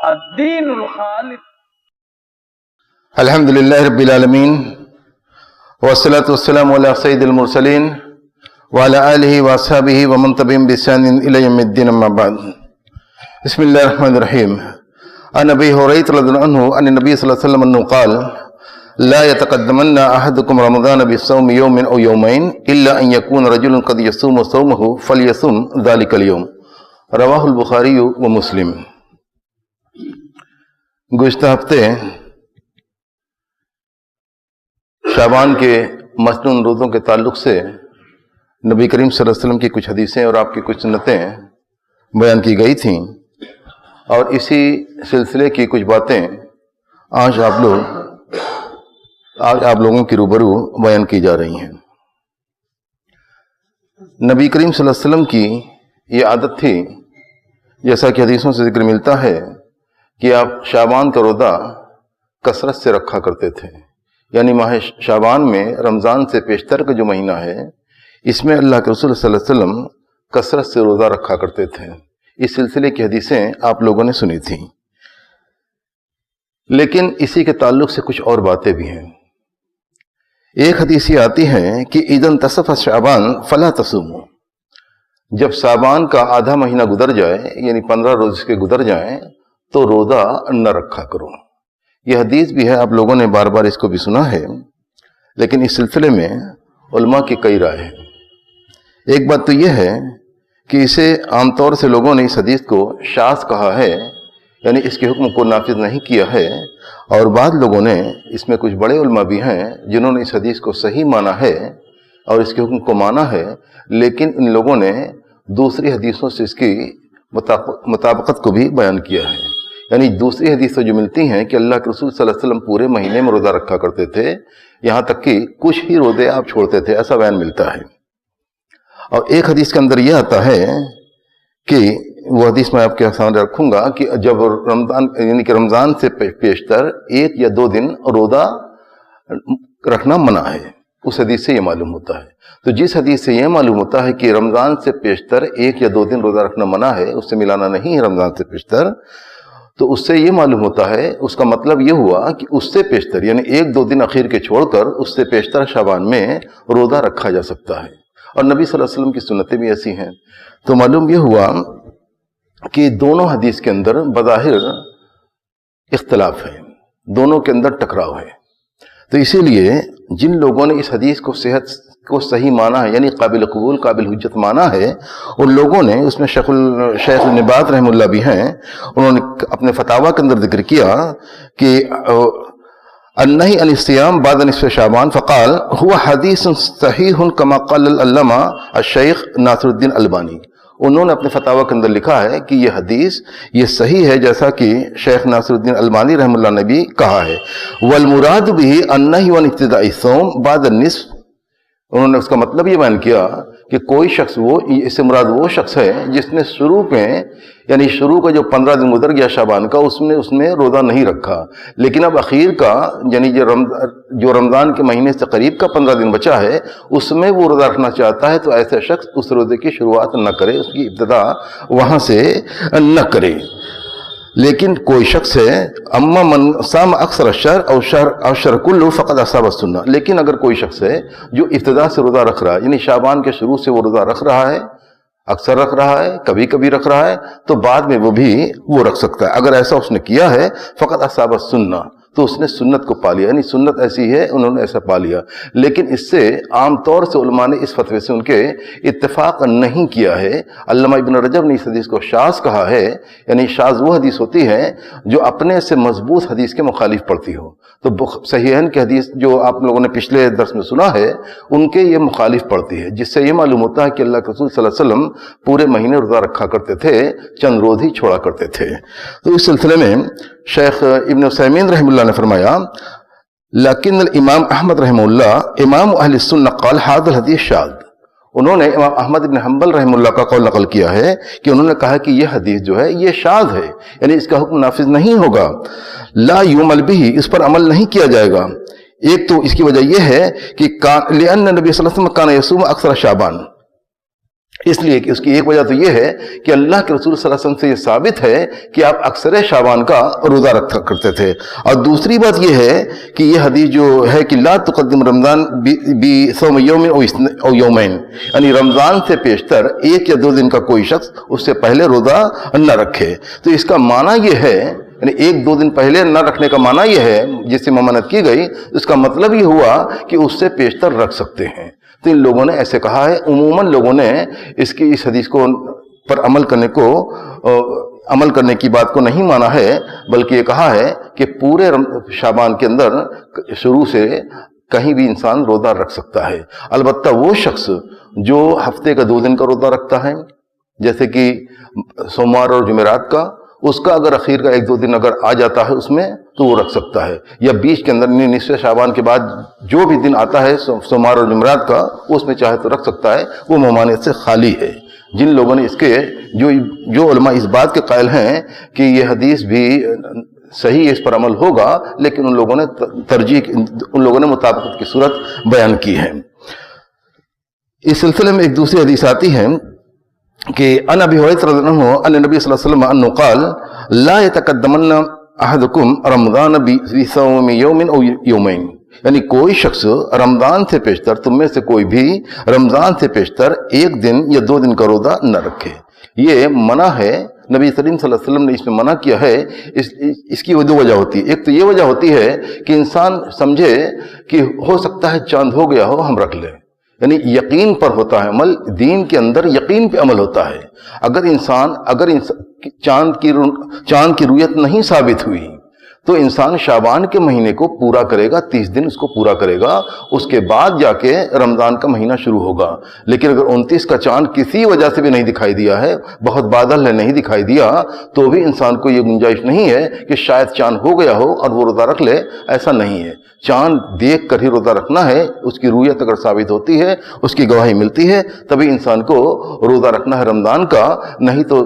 الدین الخالص. الحمد للہ رب العالمین والصلاة والسلام علی سید المرسلین وعلی آلہ واصحابہ ومن تبعہم بإحسان الی یوم الدین اما بعد. بسم اللہ الرحمن الرحیم. عن ابی ہریرہ رضی اللہ عنہ ان النبی صلی اللہ علیہ وسلم انه قال لا يتقدمن احدكم رمضان بصوم يوم او يومين الا ان يكون رجل قد يصوم صومه فليصوم ذلك اليوم. رواہ البخاری و مسلم. گزشتہ ہفتے شعبان کے مسنون روزوں کے تعلق سے نبی کریم صلی اللہ علیہ وسلم کی کچھ حدیثیں اور آپ کی کچھ سنتیں بیان کی گئی تھیں، اور اسی سلسلے کی کچھ باتیں آج آپ لوگوں کی روبرو بیان کی جا رہی ہیں. نبی کریم صلی اللہ علیہ وسلم کی یہ عادت تھی، جیسا کہ حدیثوں سے ذکر ملتا ہے، کہ آپ شعبان کا روزہ کثرت سے رکھا کرتے تھے. یعنی ماہ شعبان میں رمضان سے پیشتر کا جو مہینہ ہے، اس میں اللہ کے رسول صلی اللہ علیہ وسلم کثرت سے روزہ رکھا کرتے تھے. اس سلسلے کی حدیثیں آپ لوگوں نے سنی تھیں. لیکن اسی کے تعلق سے کچھ اور باتیں بھی ہیں. ایک حدیث یہ آتی ہے کہ اذا انتصف شعبان فلا تصوموا، جب شعبان کا آدھا مہینہ گزر جائے، یعنی 15 روز کے گزر جائیں، تو روزہ نہ رکھا کرو. یہ حدیث بھی ہے، آپ لوگوں نے بار بار اس کو بھی سنا ہے، لیکن اس سلسلے میں علماء کی کئی رائے ہیں. ایک بات تو یہ ہے کہ اسے عام طور سے لوگوں نے اس حدیث کو شاذ کہا ہے، یعنی اس کے حکم کو نافذ نہیں کیا ہے، اور بعض لوگوں نے، اس میں کچھ بڑے علماء بھی ہیں جنہوں نے اس حدیث کو صحیح مانا ہے اور اس کے حکم کو مانا ہے، لیکن ان لوگوں نے دوسری حدیثوں سے اس کی مطابقت کو بھی بیان کیا ہے. یعنی دوسری حدیثیں جو ملتی ہیں کہ اللہ کے رسول صلی اللہ علیہ وسلم پورے مہینے میں روزہ رکھا کرتے تھے، یہاں تک کہ کچھ ہی روزے آپ چھوڑتے تھے، ایسا بیان ملتا ہے. اور ایک حدیث کے اندر یہ آتا ہے کہ وہ حدیث میں آپ کے سامنے رکھوں گا کہ جب رمضان، یعنی کہ رمضان سے پیشتر 1 یا 2 دن روزہ رکھنا منع ہے. اس حدیث سے یہ معلوم ہوتا ہے. تو جس حدیث سے یہ معلوم ہوتا ہے کہ رمضان سے پیشتر 1 یا 2 دن روزہ رکھنا منع ہے، اس سے ملانا نہیں ہے رمضان سے پیشتر، تو اس سے یہ معلوم ہوتا ہے، اس کا مطلب یہ ہوا کہ اس سے پیشتر، یعنی 1-2 دن اخیر کے چھوڑ کر اس سے پیشتر شعبان میں روزہ رکھا جا سکتا ہے. اور نبی صلی اللہ علیہ وسلم کی سنتیں بھی ایسی ہیں. تو معلوم یہ ہوا کہ دونوں حدیث کے اندر بظاہر اختلاف ہے، دونوں کے اندر ٹکراؤ ہے. تو اسی لیے جن لوگوں نے اس حدیث کو صحت کو صحیح مانا ہے، یعنی قابل قبول، قابل حجت مانا ہے، ان لوگوں نے، اس میں شیخ ابن باز رحمہ اللہ بھی ہیں، انہوں نے اپنے فتاویٰ کے اندر ذکر کیا کہ النہی عن الصیام بعد نصف شعبان فقال هو حدیث صحیح کما قال العلامہ الشیخ ناصر الدین البانی. انہوں نے اپنے فتاویٰ کے اندر لکھا ہے کہ یہ حدیث یہ صحیح ہے، جیسا کہ شیخ ناصر الدین البانی رحمہ اللہ نے بھی کہا ہے. والمراد به النہی عن ابتداء الصوم بعد النصف. انہوں نے اس کا مطلب یہ بیان کیا کہ کوئی شخص، اس سے مراد وہ شخص ہے جس نے شروع میں، یعنی شروع کا جو 15 دن گزر گیا شعبان کا، اس میں روزہ نہیں رکھا، لیکن اب اخیر کا، یعنی جو رمضان کے مہینے سے قریب کا 15 دن بچا ہے، اس میں وہ روزہ رکھنا چاہتا ہے، تو ایسا شخص اس روزے کی شروعات نہ کرے، اس کی ابتدا وہاں سے نہ کرے. لیکن کوئی شخص ہے اما من صام اکثر الشہر او شہر کلو فقد اصاب السنہ، لیکن اگر کوئی شخص ہے جو ابتدا سے روزہ رکھ رہا ہے، یعنی شعبان کے شروع سے وہ روزہ رکھ رہا ہے، اکثر رکھ رہا ہے، کبھی کبھی رکھ رہا ہے، تو بعد میں وہ رکھ سکتا ہے. اگر ایسا اس نے کیا ہے فقد اصاب السنہ، تو اس نے سنت کو پا لیا، یعنی سنت ایسی ہے، انہوں نے ایسا پا لیا. لیکن اس سے عام طور سے علماء نے اس فتوے سے ان کے اتفاق نہیں کیا ہے. علامہ ابن رجب نے اس حدیث کو شاذ کہا ہے، یعنی شاذ وہ حدیث ہوتی ہے جو اپنے سے مضبوط حدیث کے مخالف پڑتی ہو. تو صحیحین کی حدیث جو آپ لوگوں نے پچھلے درس میں سنا ہے، ان کے یہ مخالف پڑتی ہے، جس سے یہ معلوم ہوتا ہے کہ اللہ کے رسول صلی اللہ علیہ وسلم پورے مہینے روزہ رکھا کرتے تھے، چند روز ہی چھوڑا کرتے تھے. تو اس سلسلے میں شیخ ابن عثیمین رحمہ اللہ نے فرمایا لیکن الامام احمد رحمہ اللہ امام اہل السنہ قال هذا الحدیث شاذ. انہوں نے امام احمد بن حنبل رحمہ اللہ کا قول نقل کیا ہے کہ انہوں نے کہا کہ یہ حدیث جو ہے یہ شاذ ہے، یعنی اس کا حکم نافذ نہیں ہوگا. لا یعمل به، اس پر عمل نہیں کیا جائے گا. ایک تو اس کی وجہ یہ ہے کہ لأن نبی صلی اللہ علیہ وسلم کان یصوم اکثر شعبان، اس لیے کہ اس کی ایک وجہ تو یہ ہے کہ اللہ کے رسول صلی اللہ علیہ وسلم سے یہ ثابت ہے کہ آپ اکثر شعبان کا روزہ رکھا کرتے تھے. اور دوسری بات یہ ہے کہ یہ حدیث جو ہے کہ لا تقدم رمضان بصوم یوم او یومین، یعنی رمضان سے پیشتر ایک یا دو دن کا کوئی شخص اس سے پہلے روزہ نہ رکھے. تو اس کا معنی یہ ہے، یعنی ایک دو دن پہلے نہ رکھنے کا معنی یہ ہے جس سے ممانعت کی گئی، اس کا مطلب یہ ہوا کہ اس سے پیشتر رکھ سکتے ہیں. تو ان لوگوں نے ایسے کہا ہے. عموماً لوگوں نے اس حدیث کو پر عمل کرنے کی بات کو نہیں مانا ہے، بلکہ یہ کہا ہے کہ پورے شعبان کے اندر شروع سے کہیں بھی انسان روزہ رکھ سکتا ہے. البتہ وہ شخص جو ہفتے کا 2 دن کا روزہ رکھتا ہے، جیسے کہ سوموار اور جمعرات کا، اس کا اگر اخیر کا 1-2 دن اگر آ جاتا ہے اس میں تو وہ رکھ سکتا ہے. یا بیچ کے اندر نصف شعبان کے بعد جو بھی دن آتا ہے سوموار اور جمعرات کا، اس میں چاہے تو رکھ سکتا ہے. وہ ممانعت سے خالی ہے. جن لوگوں نے اس کے جو علماء اس بات کے قائل ہیں کہ یہ حدیث بھی صحیح ہے، اس پر عمل ہوگا، لیکن ان لوگوں نے مطابقت کی صورت بیان کی ہے. اس سلسلے میں ایک دوسری حدیث آتی ہے کہ ان ابی ہریرہ رضی اللہ عنہ ان نبی صلی اللہ علیہ وسلم انه قال لا يتقدمن احدكم رمضان بصوم يوم او يومين، یعنی کوئی شخص رمضان سے پیشتر، تم میں سے کوئی بھی رمضان سے پیشتر 1 دن یا 2 دن کا روزہ نہ رکھے. یہ منع ہے. نبی کریم صلی اللہ علیہ وسلم نے اس میں منع کیا ہے. اس کی 2 وجہ ہوتی ہے. ایک تو یہ وجہ ہوتی ہے کہ انسان سمجھے کہ ہو سکتا ہے چاند ہو گیا ہو، ہم رکھ لیں. یعنی یقین پر ہوتا ہے عمل، دین کے اندر یقین پہ عمل ہوتا ہے. اگر انسان چاند کی رؤیت نہیں ثابت ہوئی تو انسان شعبان کے مہینے کو پورا کرے گا، 30 دن اس کو پورا کرے گا، اس کے بعد جا کے رمضان کا مہینہ شروع ہوگا. لیکن اگر 29 کا چاند کسی وجہ سے بھی نہیں دکھائی دیا ہے، بہت بادل ہے نہیں دکھائی دیا، تو بھی انسان کو یہ گنجائش نہیں ہے کہ شاید چاند ہو گیا ہو اور وہ روزہ رکھ لے. ایسا نہیں ہے. چاند دیکھ کر ہی روزہ رکھنا ہے. اس کی رؤیت اگر ثابت ہوتی ہے، اس کی گواہی ملتی ہے، تبھی انسان کو روزہ رکھنا ہے رمضان کا، نہیں تو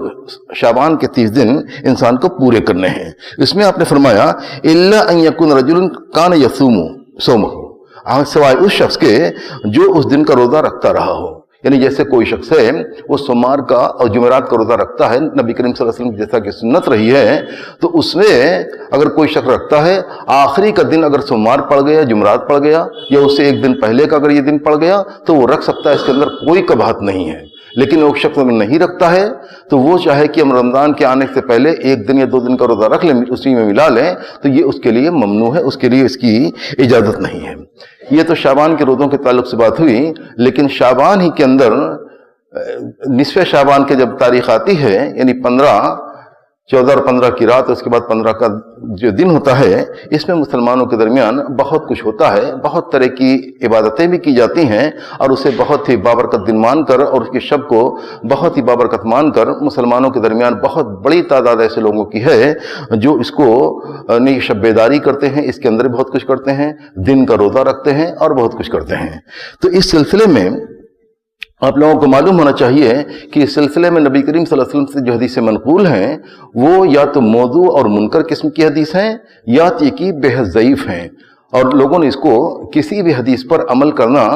شعبان کے 30 دن انسان کو پورے کرنے ہیں. اس میں آپ نے فرمایا الا ان یکون رجل کان یصوم صومہ، سوائے اس شخص کے جو اس دن کا روزہ رکھتا رہا ہو. یعنی جیسے کوئی شخص ہے وہ سوموار کا اور جمعرات کا روزہ رکھتا ہے، نبی کریم صلی اللہ علیہ وسلم جیسا کہ سنت رہی ہے، تو اس میں اگر کوئی شخص رکھتا ہے، آخری کا دن اگر سوموار پڑ گیا، جمعرات پڑ گیا، یا اس سے 1 دن پہلے کا اگر یہ دن پڑ گیا تو وہ رکھ سکتا ہے. اس کے اندر کوئی کباہت نہیں ہے. لیکن وہ شخص اگر نہیں رکھتا ہے تو وہ چاہے کہ ہم رمضان کے آنے سے پہلے 1 دن یا 2 دن کا روزہ رکھ لیں، اسی میں ملا لیں، تو یہ اس کے لیے ممنوع ہے، اس کے لیے اس کی اجازت نہیں ہے. یہ تو شعبان کے روزوں کے تعلق سے بات ہوئی. لیکن شعبان ہی کے اندر نصف شعبان کے جب تاریخ آتی ہے، یعنی 14 اور 15 کی رات، اس کے بعد 15 کا جو دن ہوتا ہے، اس میں مسلمانوں کے درمیان بہت کچھ ہوتا ہے. بہت طرح کی عبادتیں بھی کی جاتی ہیں، اور اسے بہت ہی بابرکت دن مان کر اور اس کے شب کو بہت ہی بابرکت مان کر مسلمانوں کے درمیان بہت بڑی تعداد ایسے لوگوں کی ہے جو اس کو شب بیداری کرتے ہیں، اس کے اندر بہت کچھ کرتے ہیں، دن کا روزہ رکھتے ہیں اور بہت کچھ کرتے ہیں. تو اس سلسلے میں آپ لوگوں کو معلوم ہونا چاہیے کہ اس سلسلے میں نبی کریم صلی اللہ علیہ وسلم سے جو حدیثیں منقول ہیں وہ یا تو موضوع اور منکر قسم کی حدیث ہیں، یا یہ کہ بے حد ضعیف ہیں. اور لوگوں نے اس کو کسی بھی حدیث پر عمل کرنا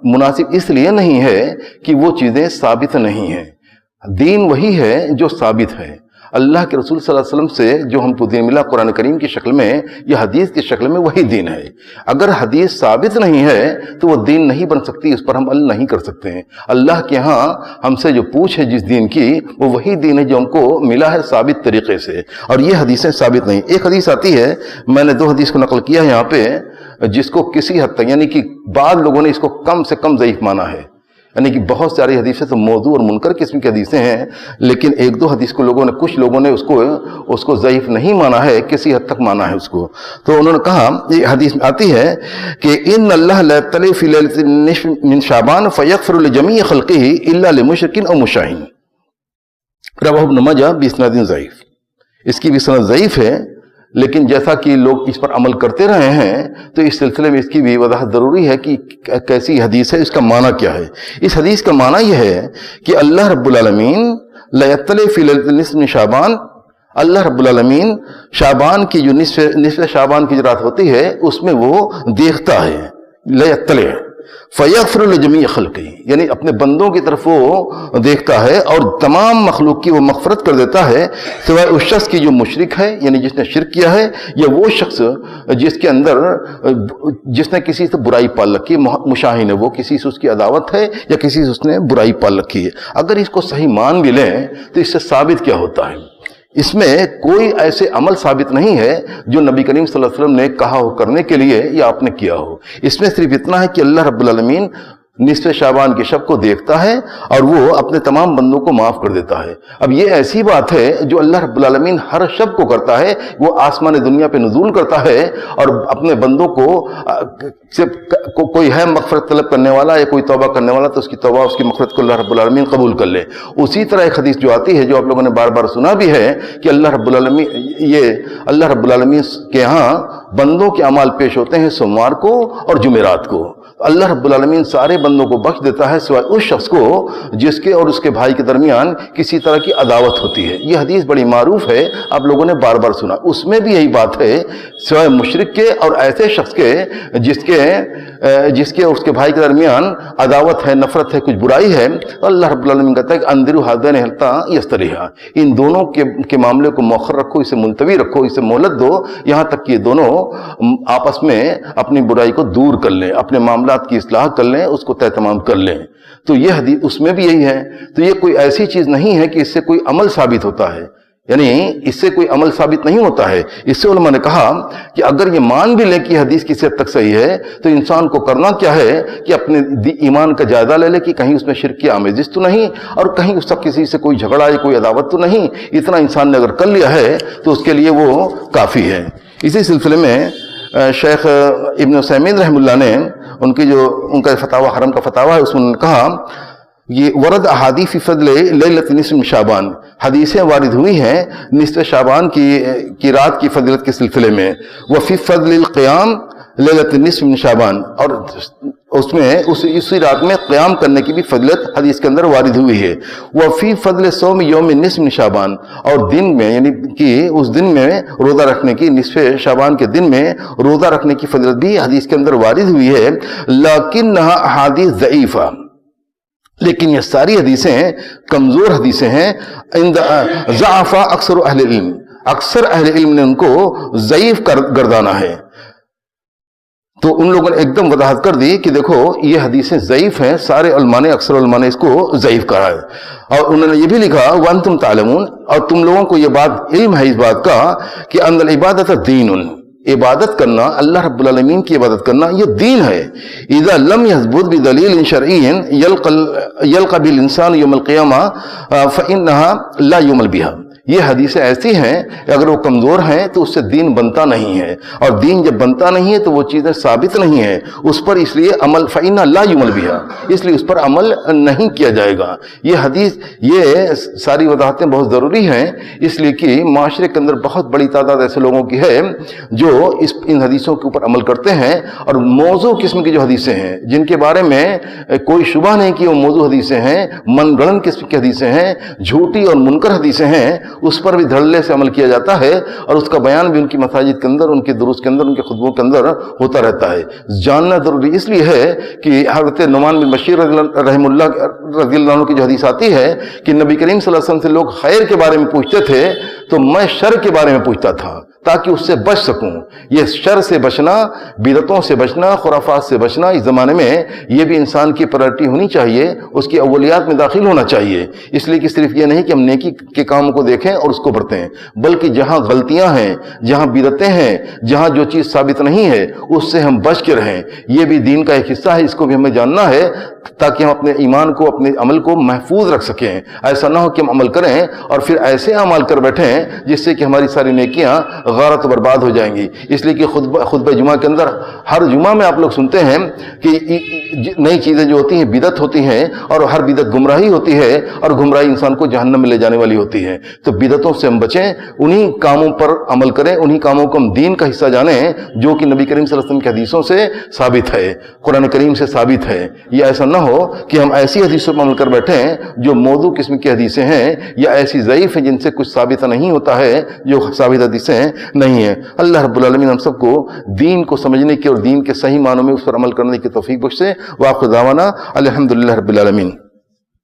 مناسب اس لیے نہیں ہے کہ وہ چیزیں ثابت نہیں ہیں. دین وہی ہے جو ثابت ہے. اللہ کے رسول صلی اللہ علیہ وسلم سے جو ہم کو دین ملا قرآن کریم کی شکل میں یا حدیث کی شکل میں، وہی دین ہے. اگر حدیث ثابت نہیں ہے تو وہ دین نہیں بن سکتی، اس پر ہم عمل نہیں کر سکتے ہیں. اللہ کے ہاں ہم سے جو پوچھ ہے جس دین کی، وہ وہی دین ہے جو ہم کو ملا ہے ثابت طریقے سے، اور یہ حدیثیں ثابت نہیں. ایک حدیث آتی ہے، میں نے 2 حدیث کو نقل کیا ہے یہاں پہ، جس کو کسی حد تک، یعنی کہ بعض لوگوں نے اس کو کم سے کم ضعیف مانا ہے. یعنی کہ بہت ساری حدیثیں تو موضوع اور منکر قسم کی حدیثیں ہیں، لیکن 1-2 حدیث کو کچھ لوگوں نے اس کو ضعیف نہیں مانا ہے، کسی حد تک مانا ہے اس کو. تو انہوں نے کہا، یہ حدیث میں آتی ہے کہ ان اللہ لا یطلع فی لیلۃ النصف من شعبان فیغفر لجمیع خلقہ الا لمشرک او مشاہن، رواه ابن ماجہ باسناد ضعیف. اس کی بھی سند ضعیف ہے، لیکن جیسا کہ لوگ اس پر عمل کرتے رہے ہیں تو اس سلسلے میں اس کی بھی وضاحت ضروری ہے کہ کیسی حدیث ہے، اس کا معنی کیا ہے. اس حدیث کا معنی یہ ہے کہ اللہ رب العالمین لا یطلع فی لیلۃ النصف من شعبان، اللہ رب العالمین شعبان کی جو نصف شعبان کی جو رات ہوتی ہے اس میں وہ دیکھتا ہے. لا یطلع فَيَغْفِرُ لِجَمِيعِ خَلْقِهِ، یعنی اپنے بندوں کی طرف وہ دیکھتا ہے اور تمام مخلوق کی وہ مغفرت کر دیتا ہے، سوائے اس شخص کی جو مشرک ہے، یعنی جس نے شرک کیا ہے، یا وہ شخص جس کے اندر جس نے کسی سے برائی پال رکھی ہے، مشاہین ہے، وہ کسی سے اس کی عداوت ہے یا کسی سے اس نے برائی پال رکھی ہے۔ اگر اس کو صحیح مان بھی لیں تو اس سے ثابت کیا ہوتا ہے؟ اس میں کوئی ایسے عمل ثابت نہیں ہے جو نبی کریم صلی اللہ علیہ وسلم نے کہا ہو کرنے کے لیے یا آپ نے کیا ہو۔ اس میں صرف اتنا ہے کہ اللہ رب العالمین نصف شعبان کے شب کو دیکھتا ہے اور وہ اپنے تمام بندوں کو معاف کر دیتا ہے۔ اب یہ ایسی بات ہے جو اللہ رب العالمین ہر شب کو کرتا ہے، وہ آسمان دنیا پہ نزول کرتا ہے اور اپنے بندوں کو کوئی ہے مغفرت طلب کرنے والا یا کوئی توبہ کرنے والا تو اس کی توبہ، اس کی مغفرت کو اللہ رب العالمین قبول کر لے۔ اسی طرح ایک حدیث جو آتی ہے جو آپ لوگوں نے بار بار سنا بھی ہے کہ اللہ رب العالمین کے ہاں بندوں کے اعمال پیش ہوتے ہیں سوموار کو اور جمعرات کو۔ اللہ رب العالمین سارے بندوں کو بخش دیتا ہے سوائے اس شخص کو جس کے اور اس کے بھائی کے درمیان کسی طرح کی عداوت ہوتی ہے۔ یہ حدیث بڑی معروف ہے، آپ لوگوں نے بار بار سنا۔ اس میں بھی یہی بات ہے، سوائے مشرک کے اور ایسے شخص کے جس کے اور اس کے بھائی کے درمیان عداوت ہے، نفرت ہے، کچھ برائی ہے، اللہ رب العالمین کہتا ہے کہ اندرو ہذین حتی یستریحا، ان دونوں کے معاملے کو مؤخر رکھو، اسے ملتوی رکھو، اسے مہلت دو یہاں تک کہ یہ دونوں آپس میں اپنی برائی کو دور کر لیں، اپنے معاملات کی اصلاح کر لیں، اس کو طے تمام کر لیں۔ تو یہ حدیث اس میں بھی یہی ہے۔ تو یہ کوئی ایسی چیز نہیں ہے کہ اس سے کوئی عمل ثابت ہوتا ہے، یعنی اس سے کوئی عمل ثابت نہیں ہوتا ہے۔ اس سے علماء نے کہا کہ اگر یہ مان بھی لے کہ حدیث کسی حد تک صحیح ہے تو انسان کو کرنا کیا ہے کہ اپنے ایمان کا جائزہ لے لے کہ کہیں اس میں شرک کی آمیزش تو نہیں اور کہیں اس کا کسی سے کوئی جھگڑا یا کوئی عداوت تو نہیں۔ اتنا انسان نے اگر کر لیا ہے تو اس کے لیے وہ کافی ہے۔ اسی سلسلے میں شیخ ابن عثیمین رحمہ اللہ نے ان کا فتاوی حرم کا فتاوی ہے، اس میں کہا یہ ورد احادیث فی فضل لیلۃ نصف من شعبان، حدیثیں وارد ہوئی ہیں نصف شعبان کی رات کی فضیلت کے سلسلے میں، وفی فضل القیام لیلۃ نصف من شعبان، اور اس میں اسی رات میں قیام کرنے کی بھی فضیلت حدیث کے اندر وارد ہوئی ہے، وفی فضل صوم یوم نصف من شعبان، اور دن میں یعنی کہ اس دن میں روزہ رکھنے کی، نصف شعبان کے دن میں روزہ رکھنے کی فضیلت بھی حدیث کے اندر وارد ہوئی ہے، لیکنھا احادیث ضعیفہ، لیکن یہ ساری حدیثیں کمزور حدیثیں ہیں، ضعف اکثر اہل علم، اکثر اہل علم نے ان کو ضعیف گردانا ہے۔ تو ان لوگوں نے ایک دم وضاحت کر دی کہ دیکھو یہ حدیثیں ضعیف ہیں، سارے علماء نے، اکثر علماء نے اس کو ضعیف کہا ہے، اور انہوں نے یہ بھی لکھا وانتم تعلمون، اور تم لوگوں کو یہ بات علم ہے اس بات کا کہ ان العبادۃ دین، عبادت کرنا، اللہ رب العالمین کی عبادت کرنا یہ دین ہے، اذا لم يثبت بدلیل شرعی یلقى بالانسان یوم القیامہ فانها لا یعمل بها۔ یہ حدیثیں ایسی ہیں کہ اگر وہ کمزور ہیں تو اس سے دین بنتا نہیں ہے، اور دین جب بنتا نہیں ہے تو وہ چیزیں ثابت نہیں ہیں، اس پر اس لیے عمل فإنہ لا یعمل بها، اس لیے اس پر عمل نہیں کیا جائے گا۔ یہ حدیث، یہ ساری وضاحتیں بہت ضروری ہیں، اس لیے کہ معاشرے کے اندر بہت بڑی تعداد ایسے لوگوں کی ہے جو ان حدیثوں کے اوپر عمل کرتے ہیں، اور موضوع قسم کی جو حدیثیں ہیں جن کے بارے میں کوئی شبہ نہیں کہ وہ موضوع حدیثیں ہیں، من گڑن قسم کی حدیثیں ہیں، جھوٹی اور منکر حدیثیں ہیں، اس پر بھی دھڑلے سے عمل کیا جاتا ہے، اور اس کا بیان بھی ان کی مساجد کے اندر، ان کے دروس کے اندر، ان کے خطبوں کے اندر ہوتا رہتا ہے۔ جاننا ضروری اس لیے ہے کہ حضرت نعمان بن بشیر رحمہ اللہ رضی اللہ عنہ کی جو حدیث آتی ہے کہ نبی کریم صلی اللہ علیہ وسلم سے لوگ خیر کے بارے میں پوچھتے تھے تو میں شر کے بارے میں پوچھتا تھا تاکہ اس سے بچ سکوں۔ یہ شر سے بچنا، بدعتوں سے بچنا، خرافات سے بچنا، اس زمانے میں یہ بھی انسان کی پرائرٹی ہونی چاہیے، اس کی اولیات میں داخل ہونا چاہیے۔ اس لیے کہ صرف یہ نہیں کہ ہم نیکی کے کاموں کو دیکھیں اور اس کو بڑھتے ہیں، بلکہ جہاں غلطیاں ہیں، جہاں بدعتیں ہیں، جہاں جو چیز ثابت نہیں ہے اس سے ہم بچ کے رہیں۔ یہ بھی دین کا ایک حصہ ہے، اس کو بھی ہمیں جاننا ہے تاکہ ہم اپنے ایمان کو، اپنے عمل کو محفوظ رکھ سکیں۔ ایسا نہ ہو کہ ہم عمل کریں اور پھر ایسے اعمال کر بیٹھیں جس سے کہ ہماری ساری نیکیاں غارت و برباد ہو جائیں گی۔ اس لیے کہ خطبہ جمعہ کے اندر ہر جمعہ میں آپ لوگ سنتے ہیں کہ نئی چیزیں جو ہوتی ہیں بدعت ہوتی ہیں، اور ہر بدعت گمراہی ہوتی ہے، اور گمراہی انسان کو جہنم میں لے جانے والی ہوتی ہے۔ تو بدعتوں سے ہم بچیں، انہی کاموں پر عمل کریں، انہی کاموں کو ہم دین کا حصہ جانیں جو کہ نبی کریم صلی اللہ علیہ وسلم کی حدیثوں سے ثابت ہے، قرآن کریم سے ثابت ہے۔ یہ ایسا نہ ہو کہ ہم ایسی حدیثوں پر عمل کر بیٹھیں جو موضوع قسم کی حدیثیں ہیں یا ایسی ضعیف ہیں جن سے کچھ ثابت نہیں نہیں ہوتا ہے جو ثابت حدیثیں نہیں ہیں۔ اللہ رب العالمین ہم سب کو دین کو سمجھنے کی اور دین کے صحیح معنوں میں اس پر عمل کرنے کی توفیق بخشے۔ وآخر دعوانا الحمدللہ رب العالمین۔